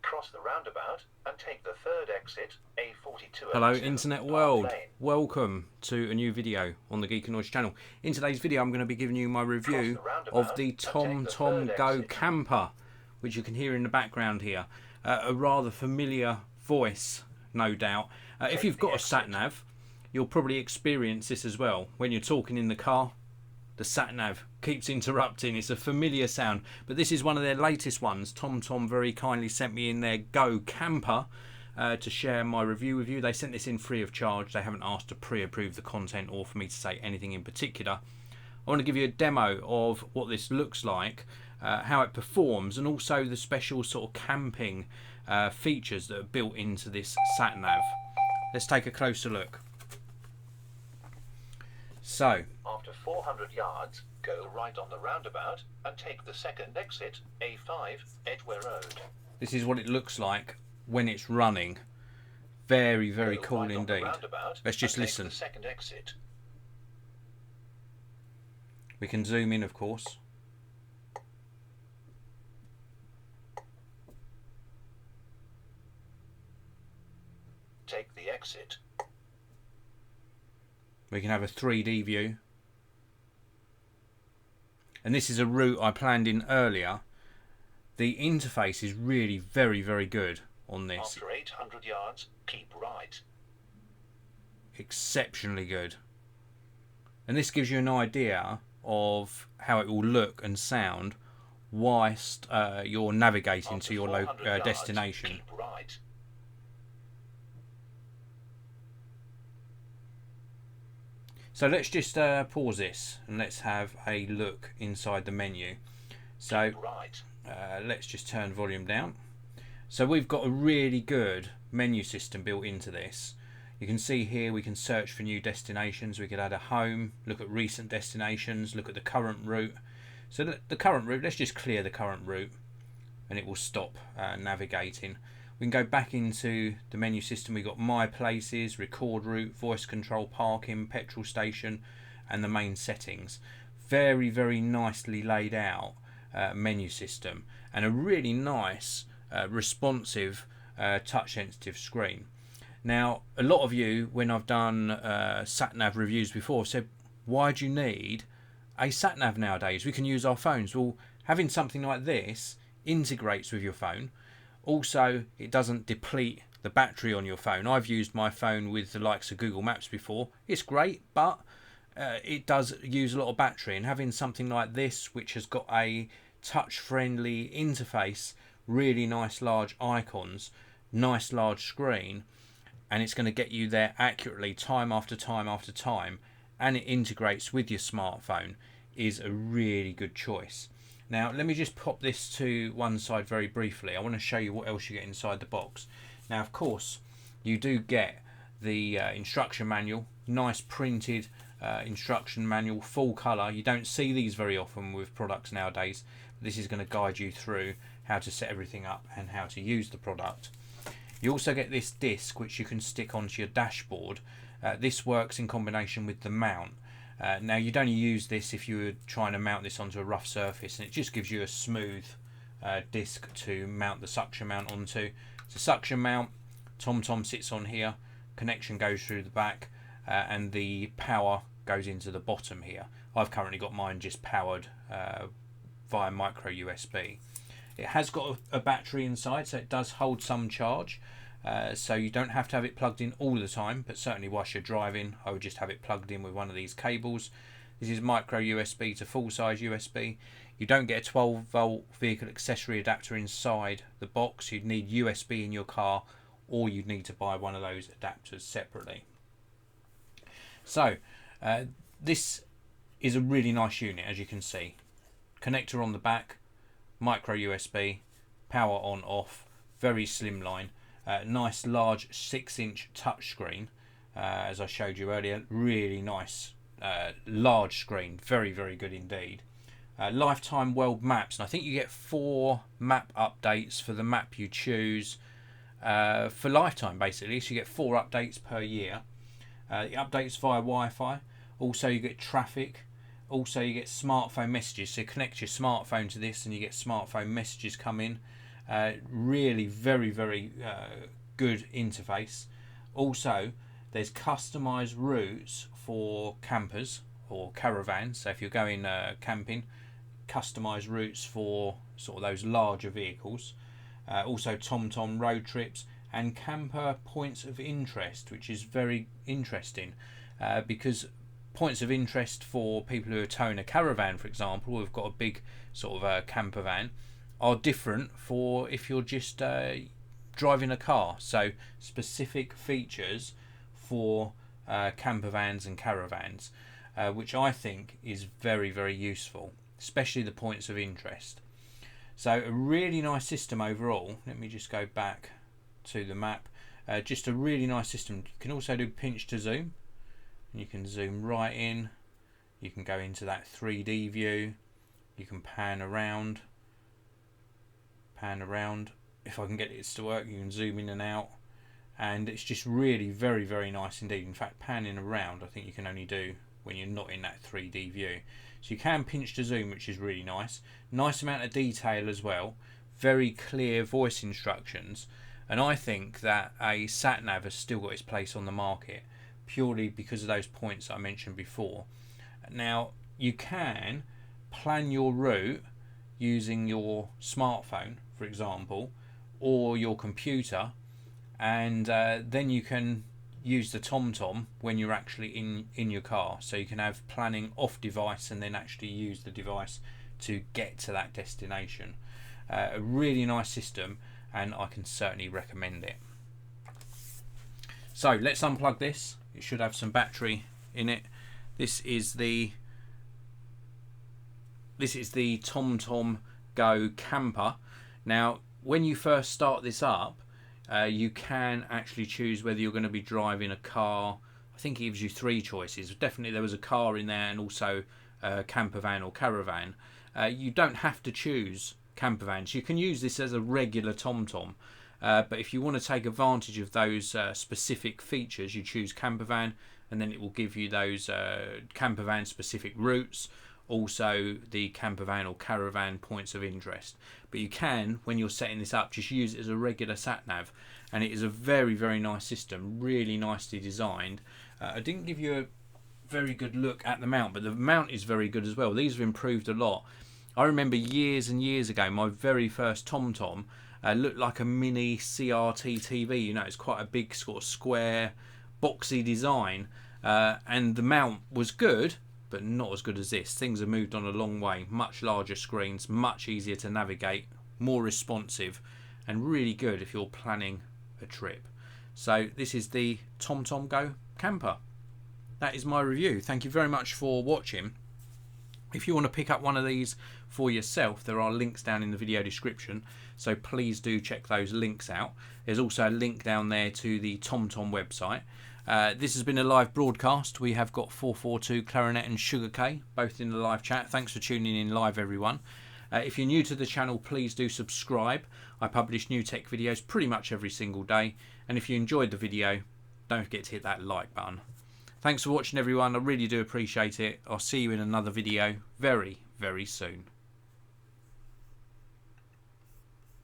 Cross the roundabout and take the third exit, A42. Hello internet world, welcome to a new video on the Geekanoids channel. In today's video I'm going to be giving you my review of the TomTom GO Camper, which you can hear in the background here. A rather familiar voice, no doubt. If you've got a sat-nav, you'll probably experience this as well. When you're talking in the car, the sat-nav keeps interrupting. It's a familiar sound, but this is one of their latest ones. TomTom very kindly sent me in their GO Camper to share my review with you. They sent this in free of charge. They haven't asked to pre-approve the content or for me to say anything in particular. I want to give you a demo of what this looks like, how it performs, and also the special sort of camping features that are built into this sat-nav. Let's take a closer look. So, after 400 yards, go right on the roundabout and take the second exit, A5, Edgware Road. This is what it looks like when it's running. Very, very cool indeed. Let's just listen. The second exit. We can zoom in, of course. Take the exit. We can have a 3D view. And this is a route I planned in earlier. The interface is really very, very good on this. After 800 yards, keep right. Exceptionally good. And this gives you an idea of how it will look and sound whilst you're navigating to your destination. Keep right. So let's just pause this and let's have a look inside the menu. So let's just turn volume down. So we've got a really good menu system built into this. You can see here we can search for new destinations. We could add a home, look at recent destinations, look at the current route. So the current route, let's just clear the current route and it will stop navigating. We can go back into the menu system. We've got My Places, Record Route, Voice Control, Parking, Petrol Station, and the main settings. Very, very nicely laid out menu system, and a really nice, responsive, touch-sensitive screen. Now, a lot of you, when I've done sat-nav reviews before, said, why do you need a sat-nav nowadays? We can use our phones. Well, having something like this integrates with your phone. Also, it doesn't deplete the battery on your phone. I've used my phone with the likes of Google Maps before. It's great, but it does use a lot of battery. And having something like this, which has got a touch-friendly interface, really nice large icons, nice large screen, and it's going to get you there accurately time after time after time, and it integrates with your smartphone, is a really good choice. Now let me just pop this to one side very briefly. I want to show you what else you get inside the box. Now of course you do get the instruction manual, nice printed instruction manual, full colour. You don't see these very often with products nowadays. This is going to guide you through how to set everything up and how to use the product. You also get this disc which you can stick onto your dashboard. This works in combination with the mount. Now you'd only use this if you were trying to mount this onto a rough surface, and it just gives you a smooth disc to mount the suction mount onto. It's a suction mount. TomTom sits on here, connection goes through the back, and the power goes into the bottom here. I've currently got mine just powered via micro USB. It has got a battery inside, so it does hold some charge. So you don't have to have it plugged in all the time, but certainly whilst you're driving I would just have it plugged in with one of these cables. This is micro USB to full size USB. You don't get a 12-volt vehicle accessory adapter inside the box. You'd need USB in your car, or you'd need to buy one of those adapters separately. So this is a really nice unit, as you can see. Connector on the back, micro USB, power on off, very slimline. Nice large 6-inch touchscreen, as I showed you earlier. Really nice large screen, very, very good indeed. Lifetime world maps, and I think you get 4 map updates for the map you choose for lifetime basically. So you get 4 updates per year. The updates via Wi-Fi. Also you get traffic. Also you get smartphone messages, so you connect your smartphone to this and you get smartphone messages come in. Really very good interface. Also, there's customized routes for campers or caravans. So if you're going camping, customized routes for sort of those larger vehicles. Also TomTom road trips and camper points of interest, which is very interesting because points of interest for people who are towing a caravan, for example, who've got a big sort of camper van, are different for if you're just driving a car. So specific features for camper vans and caravans, which I think is very useful, especially the points of interest. So a really nice system overall. Let me just go back to the map. Just a really nice system. You can also do pinch to zoom, and you can zoom right in. You can go into that 3D view. You can pan around. If I can get it to work, you can zoom in and out, and it's just really very nice indeed. In fact, panning around I think you can only do when you're not in that 3D view. So you can pinch to zoom, which is really nice. Nice amount of detail as well. Very clear voice instructions. And I think that a sat-nav has still got its place on the market purely because of those points I mentioned before. Now, you can plan your route using your smartphone, for example, or your computer, and then you can use the TomTom when you're actually in your car. So you can have planning off device and then actually use the device to get to that destination. A really nice system, and I can certainly recommend it. So let's unplug this. It should have some battery in it. This is the TomTom GO Camper. Now, when you first start this up, you can actually choose whether you're going to be driving a car. I think it gives you 3 choices. Definitely there was a car in there, and also a camper van or caravan. You don't have to choose camper vans. You can use this as a regular TomTom, but if you want to take advantage of those specific features, you choose camper van, and then it will give you those camper van specific routes, also the camper van or caravan points of interest. But you can, when you're setting this up, just use it as a regular sat nav, and it is a very nice system, really nicely designed. I didn't give you a very good look at the mount, but the mount is very good as well. These have improved a lot. I remember years and years ago, my very first TomTom looked like a mini CRT TV. You know, it's quite a big sort of square, boxy design, and the mount was good, but not as good as this. Things have moved on a long way. Much larger screens, much easier to navigate, more responsive, and really good if you're planning a trip. So this is the TomTom GO Camper. That is my review. Thank you very much for watching. If you want to pick up one of these for yourself, there are links down in the video description, so please do check those links out. There's also a link down there to the TomTom website. This has been a live broadcast. We have got 442 Clarinet and Sugar K both in the live chat. Thanks for tuning in live, everyone. If you're new to the channel, please do subscribe. I publish new tech videos pretty much every single day, and if you enjoyed the video, don't forget to hit that like button. Thanks for watching, everyone. I really do appreciate it. I'll see you in another video very soon.